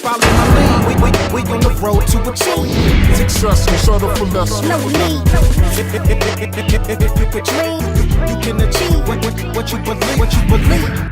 follow my lead. We on the road to achieve success, no settle for less. No need. If you could dream, you can achieve what you believe.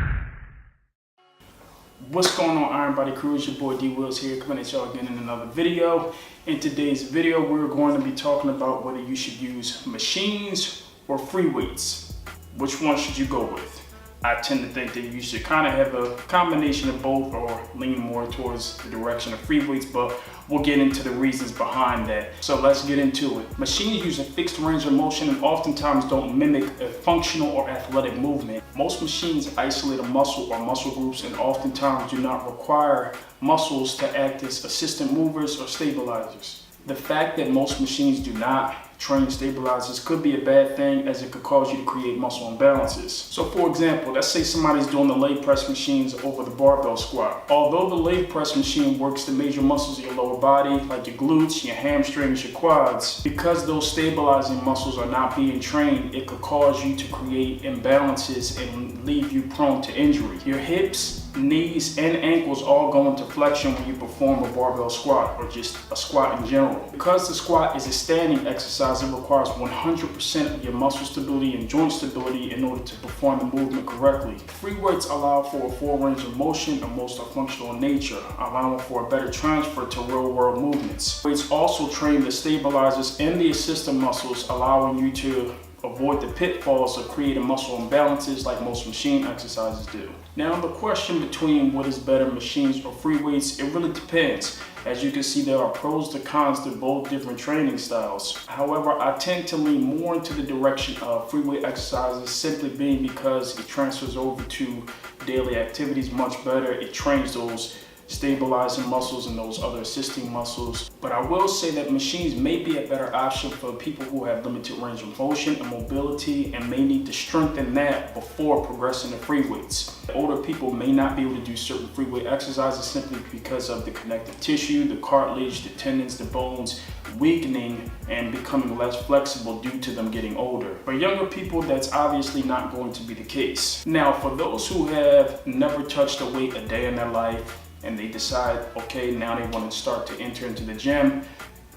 What's going on, Iron Body Crew? It's your boy D Wills here, coming at y'all again in another video. In today's video, we're going to be talking about whether you should use machines or free weights. Which one should you go with? I tend to think that you should kind of have a combination of both, or lean more towards the direction of free weights, but we'll get into the reasons behind that. So let's get into it. Machines use a fixed range of motion and oftentimes don't mimic a functional or athletic movement. Most machines isolate a muscle or muscle groups and oftentimes do not require muscles to act as assistant movers or stabilizers. The fact that most machines do not train stabilizers could be a bad thing, as it could cause you to create muscle imbalances. So for example, let's say somebody's doing the leg press machines over the barbell squat. Although the leg press machine works the major muscles of your lower body, like your glutes, your hamstrings, your quads, because those stabilizing muscles are not being trained, it could cause you to create imbalances and leave you prone to injury. Your hips, knees, and ankles all go into flexion when you perform a barbell squat, or just a squat in general. Because the squat is a standing exercise, it requires 100% of your muscle stability and joint stability in order to perform the movement correctly. Free weights allow for a full range of motion, and most are functional in nature, allowing for a better transfer to real-world movements. Weights also train the stabilizers and the assistant muscles, allowing you to avoid the pitfalls of creating muscle imbalances like most machine exercises do. Now, the question between what is better, machines or free weights, it really depends. As you can see, there are pros to cons to both different training styles. However, I tend to lean more into the direction of free weight exercises, simply being because it transfers over to daily activities much better. It trains those stabilizing muscles and those other assisting muscles. But I will say that machines may be a better option for people who have limited range of motion and mobility and may need to strengthen that before progressing to free weights. Older people may not be able to do certain free weight exercises simply because of the connective tissue, the cartilage, the tendons, the bones weakening and becoming less flexible due to them getting older. For younger people, that's obviously not going to be the case. Now, for those who have never touched a weight a day in their life, and they decide, okay, now they want to start to enter into the gym,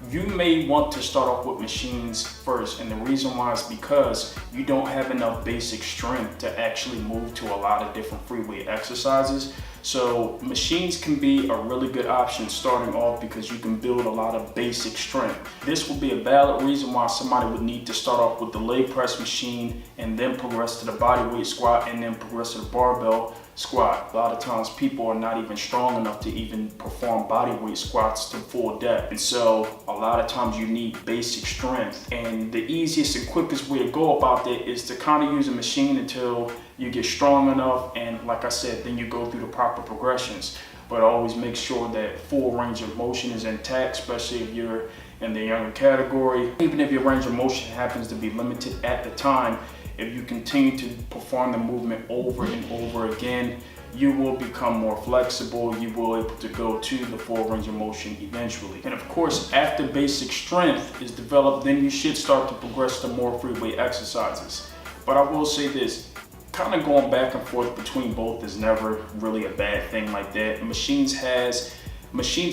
you may want to start off with machines first. And the reason why is because you don't have enough basic strength to actually move to a lot of different free weight exercises. So machines can be a really good option starting off because you can build a lot of basic strength. This would be a valid reason why somebody would need to start off with the leg press machine and then progress to the body weight squat and then progress to the barbell squat. A lot of times people are not even strong enough to even perform body weight squats to full depth. And so a lot of times you need basic strength. And the easiest and quickest way to go about that is to kind of use a machine until you get strong enough. And like I said, then you go through the proper progressions. But always make sure that full range of motion is intact, especially if you're in the younger category. Even if your range of motion happens to be limited at the time, if you continue to perform the movement over and over again, you will become more flexible. You will be able to go to the full range of motion eventually. And of course, after basic strength is developed, then you should start to progress to more free weight exercises. But I will say this, kind of going back and forth between both is never really a bad thing like that. Machine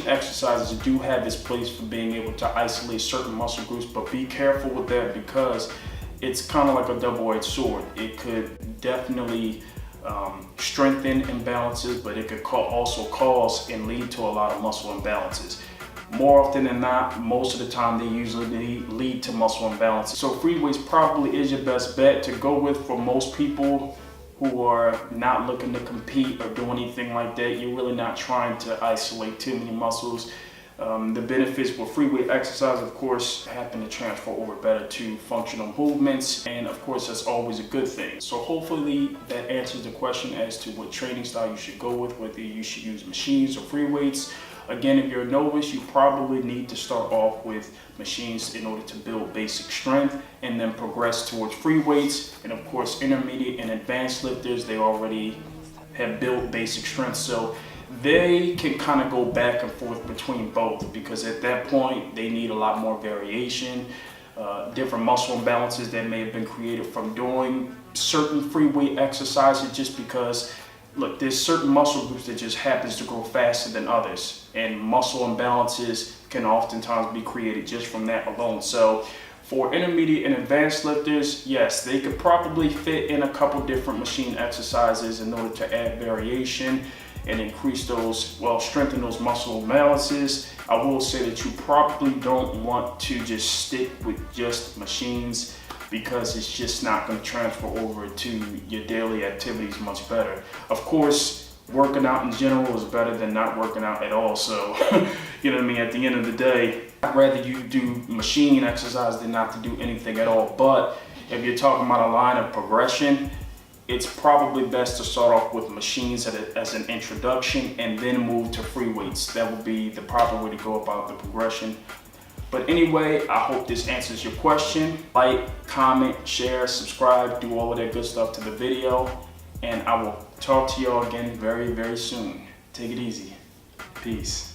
exercises do have its place for being able to isolate certain muscle groups, but be careful with that because it's kind of like a double-edged sword. It could definitely strengthen imbalances, but it could also cause and lead to a lot of muscle imbalances. More often than not, most of the time, they usually lead to muscle imbalances. So free weights probably is your best bet to go with for most people who are not looking to compete or do anything like that. You're really not trying to isolate too many muscles. The benefits with free weight exercise, of course, happen to transfer over better to functional movements, and of course that's always a good thing. So hopefully that answers the question as to what training style you should go with, whether you should use machines or free weights. Again, if you're a novice, you probably need to start off with machines in order to build basic strength and then progress towards free weights. And of course, intermediate and advanced lifters, they already have built basic strength. So they can kind of go back and forth between both, because at that point they need a lot more variation, different muscle imbalances that may have been created from doing certain free weight exercises, just because look, there's certain muscle groups that just happens to grow faster than others, and muscle imbalances can oftentimes be created just from that alone. So for intermediate and advanced lifters, yes, they could probably fit in a couple different machine exercises in order to add variation and increase those, well, strengthen those muscle imbalances. I will say that you probably don't want to just stick with just machines, because it's just not going to transfer over to your daily activities much better. Of course, working out in general is better than not working out at all. So, you know what I mean? At the end of the day, I'd rather you do machine exercise than not to do anything at all. But if you're talking about a line of progression, it's probably best to start off with machines as an introduction and then move to free weights. That would be the proper way to go about the progression. But anyway, I hope this answers your question. Like, comment, share, subscribe, do all of that good stuff to the video. And I will talk to y'all again very, very soon. Take it easy. Peace.